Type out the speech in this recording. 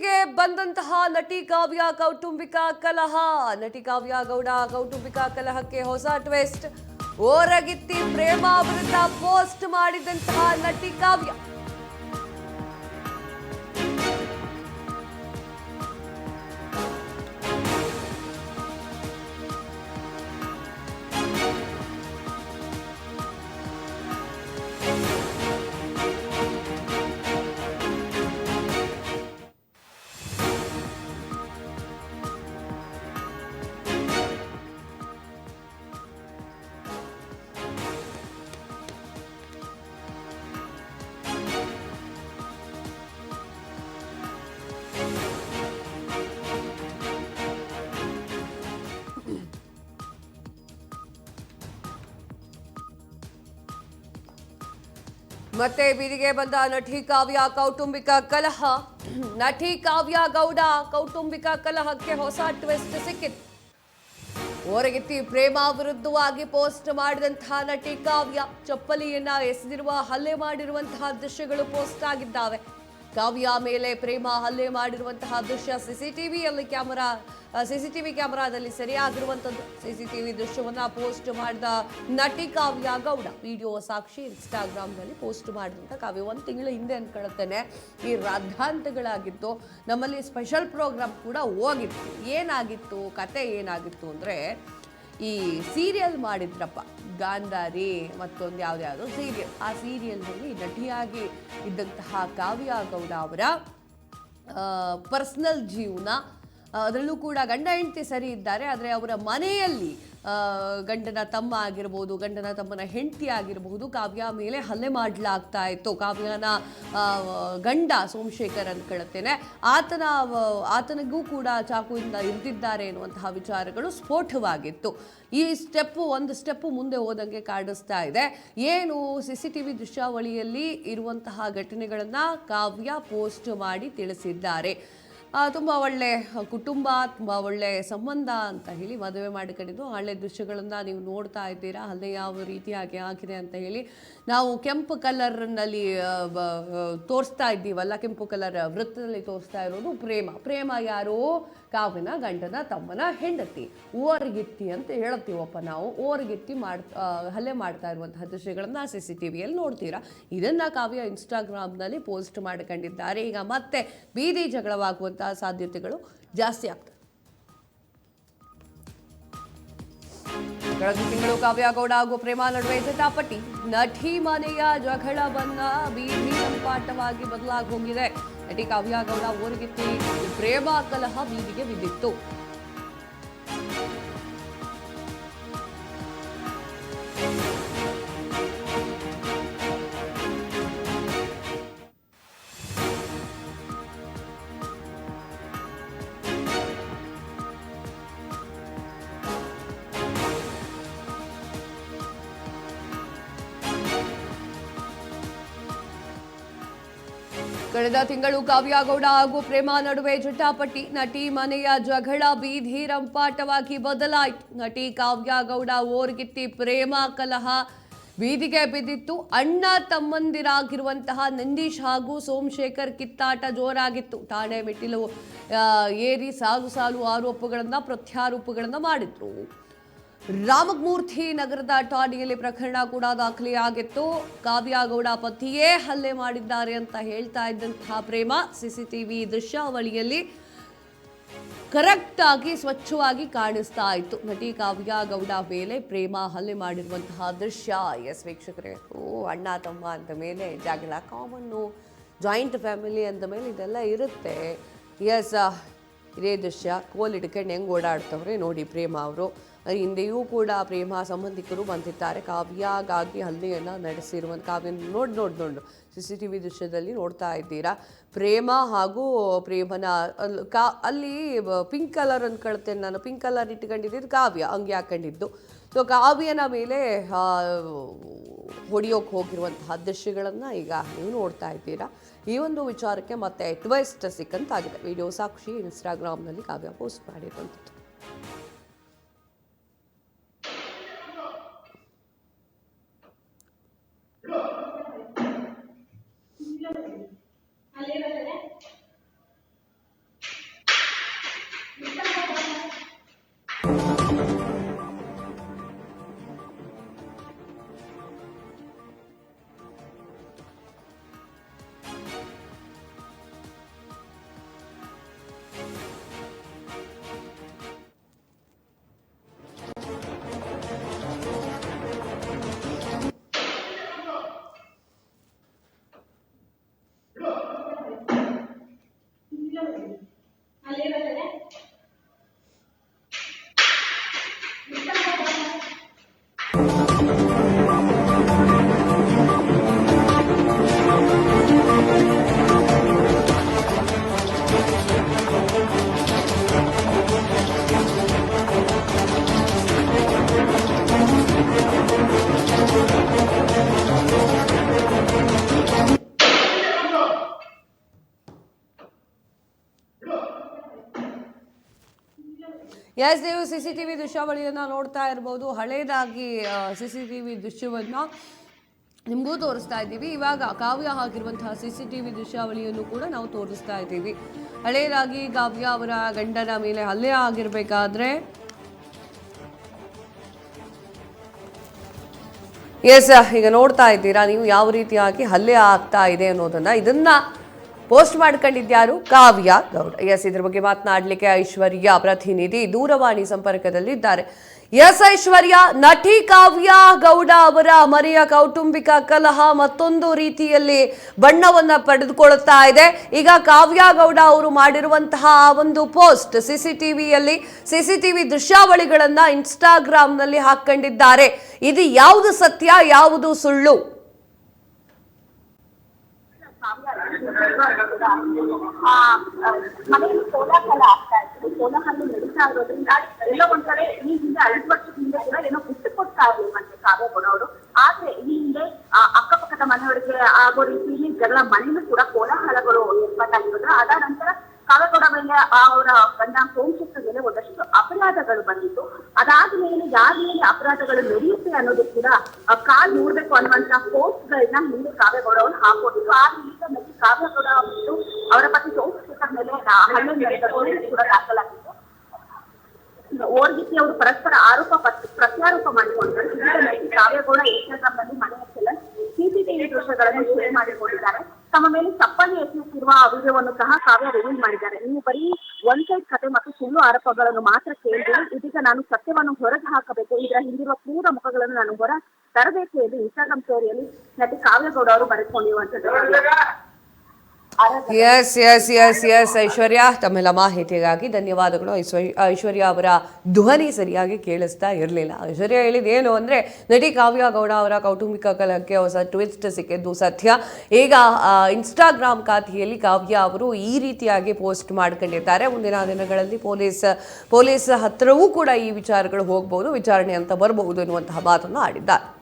ಬೀದಿಗೆ ಬಂದಂತಹ ನಟಿ ಕಾವ್ಯ ಕೌಟುಂಬಿಕ ಕಲಹ. ನಟಿ ಕಾವ್ಯ ಗೌಡ ಕೌಟುಂಬಿಕ ಕಲಹಕ್ಕೆ ಹೊಸ ಟ್ವಿಸ್ಟ್. ಓರಗಿತ್ತಿ ಪ್ರೇಮ ವಿರುದ್ಧ ಪೋಸ್ಟ್ ಮಾಡಿದಂತಹ ನಟಿ ಕಾವ್ಯ. ಮತ್ತೆ ಬೀದಿಗೆ ಬಂದ ನಟಿ ಕಾವ್ಯ ಕೌಟುಂಬಿಕ ಕಲಹ. ನಟಿ ಕಾವ್ಯ ಗೌಡ ಕೌಟುಂಬಿಕ ಕಲಹಕ್ಕೆ ಹೊಸ ಟ್ವಿಸ್ಟ್ ಸಿಕ್ಕಿತ್ತು. ಓರಗಿತ್ತಿ ಪ್ರೇಮ ವಿರುದ್ಧವಾಗಿ ಪೋಸ್ಟ್ ಮಾಡಿದಂತಹ ನಟಿ ಕಾವ್ಯ ಚಪ್ಪಲಿಯನ್ನ ಎಸೆದಿರುವ ಹಲ್ಲೆ ಮಾಡಿರುವಂತಹ ದೃಶ್ಯಗಳು ಪೋಸ್ಟ್ ಆಗಿದ್ದಾವೆ. ಕಾವ್ಯ ಮೇಲೆ ಪ್ರೇಮ ಹಲ್ಲೆ ಮಾಡಿರುವಂತಹ ದೃಶ್ಯ ಸಿಸಿಟಿವಿ ಕ್ಯಾಮೆರಾದಲ್ಲಿ ಸೆರೆಯಾಗಿರುವಂಥದ್ದು. ಸಿಸಿಟಿವಿ ದೃಶ್ಯವನ್ನ ಪೋಸ್ಟ್ ಮಾಡಿದ ನಟಿ ಕಾವ್ಯ ಗೌಡ ವಿಡಿಯೋ ಸಾಕ್ಷಿ ಇನ್ಸ್ಟಾಗ್ರಾಮ್ನಲ್ಲಿ ಪೋಸ್ಟ್ ಮಾಡಿದಂಥ ಕಾವ್ಯ 1 ತಿಂಗಳ ಹಿಂದೆ ಅನ್ಕೊಳ್ತೇನೆ ಈ ರಾದ್ಧಾಂತಗಳಾಗಿತ್ತು. ನಮ್ಮಲ್ಲಿ ಸ್ಪೆಷಲ್ ಪ್ರೋಗ್ರಾಮ್ ಕೂಡ ಹೋಗಿತ್ತು. ಏನಾಗಿತ್ತು ಕತೆ ಏನಾಗಿತ್ತು ಅಂದರೆ, ಈ ಸೀರಿಯಲ್ ಮಾಡಿದ್ರಪ್ಪ, ಗಾಂಧಾರಿ ಮತ್ತೊಂದು ಯಾವುದ್ಯಾವುದೋ ಸೀರಿಯಲ್. ಆ ಸೀರಿಯಲ್ನಲ್ಲಿ ನಟಿಯಾಗಿ ಇದ್ದಂತಹ ಕಾವ್ಯ ಗೌಡ ಅವರ ಪರ್ಸನಲ್ ಜೀವನ, ಅದರಲ್ಲೂ ಕೂಡ ಗಂಡ ಹೆಂಡತಿ ಸರಿ ಇದ್ದಾರೆ, ಆದರೆ ಅವರ ಮನೆಯಲ್ಲಿ ಗಂಡನ ತಮ್ಮ ಆಗಿರ್ಬೋದು, ಗಂಡನ ತಮ್ಮನ ಹೆಂಡತಿ ಆಗಿರಬಹುದು, ಕಾವ್ಯ ಮೇಲೆ ಹಲ್ಲೆ ಮಾಡಲಾಗ್ತಾ ಇತ್ತು. ಕಾವ್ಯನ ಗಂಡ ಸೋಮಶೇಖರ್ ಅಂದ್ಕೊಳ್ತೇನೆ, ಆತನಿಗೂ ಕೂಡ ಚಾಕುವಿಂದ ಇರಿದಿದ್ದಾರೆ ಎನ್ನುವಂತಹ ವಿಚಾರಗಳು ಸ್ಫೋಟವಾಗಿತ್ತು. ಈ ಒಂದು ಸ್ಟೆಪ್ಪು ಮುಂದೆ ಹೋದಂಗೆ ಕಾಣಿಸ್ತಾ ಇದೆ. ಏನು CCTV ದೃಶ್ಯಾವಳಿಯಲ್ಲಿ ಇರುವಂತಹ ಘಟನೆಗಳನ್ನು ಕಾವ್ಯ ಪೋಸ್ಟ್ ಮಾಡಿ ತಿಳಿಸಿದ್ದಾರೆ. ತುಂಬ ಒಳ್ಳೆ ಕುಟುಂಬ, ತುಂಬ ಒಳ್ಳೆ ಸಂಬಂಧ ಅಂತ ಹೇಳಿ ಮದುವೆ ಮಾಡಿಕೊಂಡಿದ್ದು. ಹಳೆ ದೃಶ್ಯಗಳನ್ನು ನೀವು ನೋಡ್ತಾ ಇದ್ದೀರಾ, ಹಲ್ಲೆ ಯಾವ ರೀತಿಯಾಗಿ ಆಗಿದೆ ಅಂತ ಹೇಳಿ. ನಾವು ಕೆಂಪು ಕಲರ್ನಲ್ಲಿ ತೋರಿಸ್ತಾ ಇದ್ದೀವಲ್ಲ, ಕೆಂಪು ಕಲರ್ ವೃತ್ತದಲ್ಲಿ ತೋರಿಸ್ತಾ ಇರೋದು ಪ್ರೇಮ ಯಾರು? ಕಾವ್ಯನ ಗಂಡನ ತಮ್ಮನ ಹೆಂಡತಿ. ಓರ್ಗಿತ್ತಿ ಅಂತ ಹೇಳ್ತೀವಪ್ಪ ನಾವು. ಓರ್ಗಿತ್ತಿ ಹಲ್ಲೆ ಮಾಡ್ತಾ ಇರುವಂತಹ ದೃಶ್ಯಗಳನ್ನು CCTVಯಲ್ಲಿ ನೋಡ್ತೀರಾ. ಇದನ್ನು ಕಾವ್ಯ ಇನ್ಸ್ಟಾಗ್ರಾಮ್ನಲ್ಲಿ ಪೋಸ್ಟ್ ಮಾಡ್ಕೊಂಡಿದ್ದಾರೆ. ಈಗ ಮತ್ತೆ ಬೀದಿ ಜಗಳವಾಗುವಂತಹ ಸಾಧ್ಯತೆಗಳು ಜಾಸ್ತಿ ಆಗ್ತದೆ. ಕಳೆದ ತಿಂಗಳು ಕಾವ್ಯ ಗೌಡ ಹಾಗೂ ಪ್ರೇಮ ನಡುವೆ ಜಟಾಪಟಿ. ನಟಿ ಮನೆಯ ಜಗಳವನ್ನ ಬೀದಿ ರಂಪಾಟವಾಗಿ ಬದಲಾಗಿ ಹೋಗಿದೆ. ನಟಿ ಕಾವ್ಯ ಗೌಡ ಓರಿಗಿತ್ತಿ ಪ್ರೇಮ ಕಲಹ ಬೀದಿಗೆ ಬಿದ್ದಿತ್ತು. ಕಳೆದ ತಿಂಗಳು ಕಾವ್ಯ ಗೌಡ ಹಾಗೂ ಪ್ರೇಮ ನಡುವೆ ಜಟಾಪಟಿ. ನಟಿ ಮನೆಯ ಜಗಳ ಬೀದಿ ರಂಪಾಟವಾಗಿ ಬದಲಾಯಿತು. ನಟಿ ಕಾವ್ಯ ಗೌಡ ಓರ್ಗಿತ್ತಿ ಪ್ರೇಮ ಕಲಹ ಬೀದಿಗೆ ಬಿದ್ದಿತ್ತು. ಅಣ್ಣ ತಮ್ಮಂದಿರಾಗಿರುವಂತಹ ನಂದೀಶ್ ಹಾಗೂ ಸೋಮಶೇಖರ್ ಕಿತ್ತಾಟ ಜೋರಾಗಿತ್ತು. ಠಾಣೆ ಮೆಟ್ಟಿಲು ಏರಿ ಸಾಲು ಆರೋಪಗಳನ್ನು ಪ್ರತ್ಯಾರೋಪಗಳನ್ನು ಮಾಡಿದ್ರು. ರಾಮಮೂರ್ತಿ ನಗರದ ಠಾಣೆಯಲ್ಲಿ ಪ್ರಕರಣ ಕೂಡ ದಾಖಲೆಯಾಗಿತ್ತು. ಕಾವ್ಯ ಗೌಡ ಪತಿಯೇ ಹಲ್ಲೆ ಮಾಡಿದ್ದಾರೆ ಅಂತ ಹೇಳ್ತಾ ಇದ್ದಂತಹ ಪ್ರೇಮ CCTV ದೃಶ್ಯಾವಳಿಯಲ್ಲಿ ಕರೆಕ್ಟ್ ಆಗಿ ಸ್ವಚ್ಛವಾಗಿ ಕಾಣಿಸ್ತಾ ಇತ್ತು. ನಟಿ ಕಾವ್ಯ ಗೌಡ ಮೇಲೆ ಪ್ರೇಮ ಹಲ್ಲೆ ಮಾಡಿರುವಂತಹ ದೃಶ್ಯ. ಎಸ್ ವೀಕ್ಷಕರೇ, ಅಣ್ಣ ತಮ್ಮ ಅಂತ ಮೇಲೆ ಜಗಳ ಕಾಮನ್ನು, ಜಾಯಿಂಟ್ ಫ್ಯಾಮಿಲಿ ಅಂದ ಮೇಲೆ ಇದೆಲ್ಲ ಇರುತ್ತೆ. ಎಸ್, ಇದೇ ದೃಶ್ಯ ಕೋಲ್ ಹಿಡ್ಕೊಂಡು ಹೆಂಗೆ ಓಡಾಡ್ತವ್ರೆ ನೋಡಿ ಪ್ರೇಮ ಅವರು. ಹಿಂದೆಯೂ ಕೂಡ ಪ್ರೇಮ ಸಂಬಂಧಿಕರು ಬಂದಿದ್ದಾರೆ. ಕಾವ್ಯಗಾಗಿ ಹಲ್ಲೆಯನ್ನು ನಡೆಸಿರುವಂಥ ಕಾವ್ಯ ನೋಡಿ CCTV ದೃಶ್ಯದಲ್ಲಿ ನೋಡ್ತಾ ಇದ್ದೀರಾ. ಪ್ರೇಮ ಹಾಗೂ ಪ್ರೇಮನ ಅಲ್ಲಿ ಪಿಂಕ್ ಕಲರ್ ಅಂದ್ಕೊಳ್ತೇನೆ ನಾನು. ಪಿಂಕ್ ಕಲರ್ ಇಟ್ಕೊಂಡಿದ್ದು ಕಾವ್ಯ, ಅಂಗಿ ಹಾಕೊಂಡಿದ್ದು. ಸೊ ಕಾವ್ಯನ ಮೇಲೆ ಹೊಡೆಯೋಕೆ ಹೋಗಿರುವಂತಹ ದೃಶ್ಯಗಳನ್ನು ಈಗ ನೀವು ನೋಡ್ತಾ ಇದ್ದೀರಾ. ಈ ಒಂದು ವಿಚಾರಕ್ಕೆ ಮತ್ತೆ ಟ್ವಿಸ್ಟ್ ಸಿಕ್ಕಂತಾಗಿದೆ. ವಿಡಿಯೋ ಸಾಕ್ಷಿ ಇನ್ಸ್ಟಾಗ್ರಾಮ್ನಲ್ಲಿ ಕಾವ್ಯ ಪೋಸ್ಟ್ ಮಾಡಿರುವಂಥದ್ದು. ಎಸ್, ನೀವು CCTV ದೃಶ್ಯಾವಳಿಯನ್ನು ನೋಡ್ತಾ ಇರ್ಬೋದು. ಹಳೇದಾಗಿ CCTV ದೃಶ್ಯವನ್ನು ನಿಮಗೂ ತೋರಿಸ್ತಾ ಇದ್ದೀವಿ. ಇವಾಗ ಕಾವ್ಯ ಹಾಕಿರುವಂತಹ CCTV ದೃಶ್ಯಾವಳಿಯನ್ನು ಕೂಡ ನಾವು ತೋರಿಸ್ತಾ ಇದ್ದೀವಿ. ಹಳೇದಾಗಿ ಕಾವ್ಯ ಅವರ ಗಂಡನ ಮೇಲೆ ಹಲ್ಲೆ ಆಗಿರಬೇಕಾದ್ರೆ ಎಸ್, ಈಗ ನೋಡ್ತಾ ಇದ್ದೀರಾ ನೀವು ಯಾವ ರೀತಿಯಾಗಿ ಹಲ್ಲೆ ಆಗ್ತಾ ಇದೆ ಅನ್ನೋದನ್ನ. ಇದನ್ನ ಪೋಸ್ಟ್ ಮಾಡ್ಕೊಂಡಿದ್ಯಾರು? ಕಾವ್ಯ ಗೌಡ. ಎಸ್, ಇದ್ರ ಬಗ್ಗೆ ಮಾತನಾಡಲಿಕ್ಕೆ ಐಶ್ವರ್ಯ ಪ್ರತಿನಿಧಿ ದೂರವಾಣಿ ಸಂಪರ್ಕದಲ್ಲಿದ್ದಾರೆ. ಎಸ್ ಐಶ್ವರ್ಯ, ನಟಿ ಕಾವ್ಯ ಗೌಡ ಅವರ ಮನೆಯ ಕೌಟುಂಬಿಕ ಕಲಹ ಮತ್ತೊಂದು ರೀತಿಯಲ್ಲಿ ಬಣ್ಣವನ್ನ ಪಡೆದುಕೊಳ್ಳುತ್ತಾ ಇದೆ. ಈಗ ಕಾವ್ಯ ಗೌಡ ಅವರು ಮಾಡಿರುವಂತಹ ಒಂದು ಪೋಸ್ಟ್ CCTV ದೃಶ್ಯಾವಳಿಗಳನ್ನ ಇನ್ಸ್ಟಾಗ್ರಾಮ್ನಲ್ಲಿ ಹಾಕೊಂಡಿದ್ದಾರೆ. ಇದು ಯಾವುದು ಸತ್ಯ, ಯಾವುದು ಸುಳ್ಳು? ಮನೆಯಲ್ಲಿ ಕೋಲಾಹಲ ಆಗ್ತಾ ಇತ್ತು. ಕೋಲಾಹಲ ನಡೀತಾ ಇರೋದ್ರಿಂದ ಎಲ್ಲೋ ಒಂದ್ ಕಡೆ ಈ ಹಿಂದೆ 5 ವರ್ಷದ ಹಿಂದೆ ಕೂಡ ಏನೋ ಬಿಟ್ಟು ಕೊಡ್ತಾ ಇರ್ಲಿಲ್ಲಂತೆ ಕಾವ್ಯಗೌಡ ಅವರು. ಆದ್ರೆ ಈ ಹಿಂದೆ ಅಕ್ಕಪಕ್ಕದ ಮನೆಯವರಿಗೆ ಆಗೋ ರೀತಿಯಲ್ಲಿ ಜಗಳ ಮನೆಯಲ್ಲೂ ಕೂಡ ಕೋಲಾಹಲಗಳು ಏರ್ಪಾಟಾಗಿರೋದ್ರ ಅದಾದ ನಂತರ ಕಾವ್ಯಗೌಡ ಮೇಲೆ ಅವರ ಗಂಡ ಸೋಮಶೇಖರ್ ಮೇಲೆ ಒಂದಷ್ಟು ಅಪರಾಧಗಳು ಬಂದಿತ್ತು. ಅದಾದ್ಮೇಲೆ ಯಾರ ಮೇಲೆ ಅಪರಾಧಗಳು ನಡೆಯುತ್ತೆ ಅನ್ನೋದು ಕೂಡ ಕಾಲ್ ನೋಡ್ಬೇಕು ಅನ್ನುವಂತ ಪೋಸ್ಟ್ ಗಳನ್ನ ಹಿಂದೆ ಕಾವ್ಯಗೌಡ ಅವರು ಹಾಕೊಂಡಿದ್ರು. ಆ ನಿಟ್ಟಿನಲ್ಲಿ ಕಾವ್ಯಗೌಡ ಮತ್ತು ಅವರ ಪತಿ ಸೋಮಶೇಖರ್ ಮೇಲೆ ಹಲ್ಲೆ ನಡೆದ ಕೂಡ ದಾಖಲಾಗಿತ್ತು. ಓರ್ಗಿಸಿ ಅವರು ಪರಸ್ಪರ ಪ್ರತ್ಯಾರೋಪ ಮಾಡಿಕೊಂಡರು. ಕಾವ್ಯಗೌಡ ಇನ್ಸ್ಟಾಗ್ರಾಮ್ ನಲ್ಲಿ ಮನೆಯ ಕೆಲ CCTV ದೃಶ್ಯಗಳನ್ನು ಶೇರ್ ಮಾಡಿಕೊಂಡಿದ್ದಾರೆ. ತಮ್ಮ ಮೇಲೆ ತಪ್ಪನ್ನು ಎಸಗುತ್ತಿರುವ ವಿಡಿಯೋವನ್ನು ಸಹ ಕಾವ್ಯ ರಿವೀಲ್ ಮಾಡಿದ್ದಾರೆ. ನೀವು ಬರೀ ಒನ್ ಸೈಡ್ ಕತೆ ಮತ್ತು ಸುಳ್ಳು ಆರೋಪಗಳನ್ನು ಮಾತ್ರ ಕೇಳಿದ್ರೆ ಇದೀಗ ನಾನು ಸತ್ಯವನ್ನು ಹೊರಗೆ ಹಾಕಬೇಕು, ಇದರ ಹಿಂದಿರುವ ಕ್ರೂರ ಮುಖಗಳನ್ನು ನಾನು ಹೊರ ತರಬೇಕು ಎಂದು ಇನ್ಸ್ಟಾಗ್ರಾಮ್ ಸ್ಟೋರಿಯಲ್ಲಿ ನಟಿ ಕಾವ್ಯಗೌಡ ಅವರು ಬರೆದುಕೊಂಡಿರುವಂತದ್ದು. ಎಸ್ ಐಶ್ವರ್ಯ, ತಮ್ಮೆಲ್ಲ ಮಾಹಿತಿಗಾಗಿ ಧನ್ಯವಾದಗಳು. ಐಶ್ವರ್ಯ ಅವರ ಧ್ವನಿ ಸರಿಯಾಗಿ ಕೇಳಿಸ್ತಾ ಇರಲಿಲ್ಲ. ಐಶ್ವರ್ಯ ಹೇಳಿದೇನು ಅಂದರೆ, ನಟಿ ಕಾವ್ಯ ಗೌಡ ಅವರ ಕೌಟುಂಬಿಕ ಕಲಹಕ್ಕೆ ಹೊಸ ಟ್ವಿಸ್ಟ್ ಸಿಕ್ಕಿದ್ದು ಸತ್ಯ. ಈಗ ಇನ್ಸ್ಟಾಗ್ರಾಮ್ ಖಾತೆಯಲ್ಲಿ ಕಾವ್ಯ ಅವರು ಈ ರೀತಿಯಾಗಿ ಪೋಸ್ಟ್ ಮಾಡ್ಕೊಂಡಿದ್ದಾರೆ. ಮುಂದಿನ ದಿನಗಳಲ್ಲಿ ಪೊಲೀಸ್ ಹತ್ರವೂ ಕೂಡ ಈ ವಿಚಾರಗಳು ಹೋಗಬಹುದು, ವಿಚಾರಣೆ ಅಂತ ಬರಬಹುದು ಎನ್ನುವಂತಹ ಮಾತನ್ನು ಆಡಿದ್ದಾರೆ.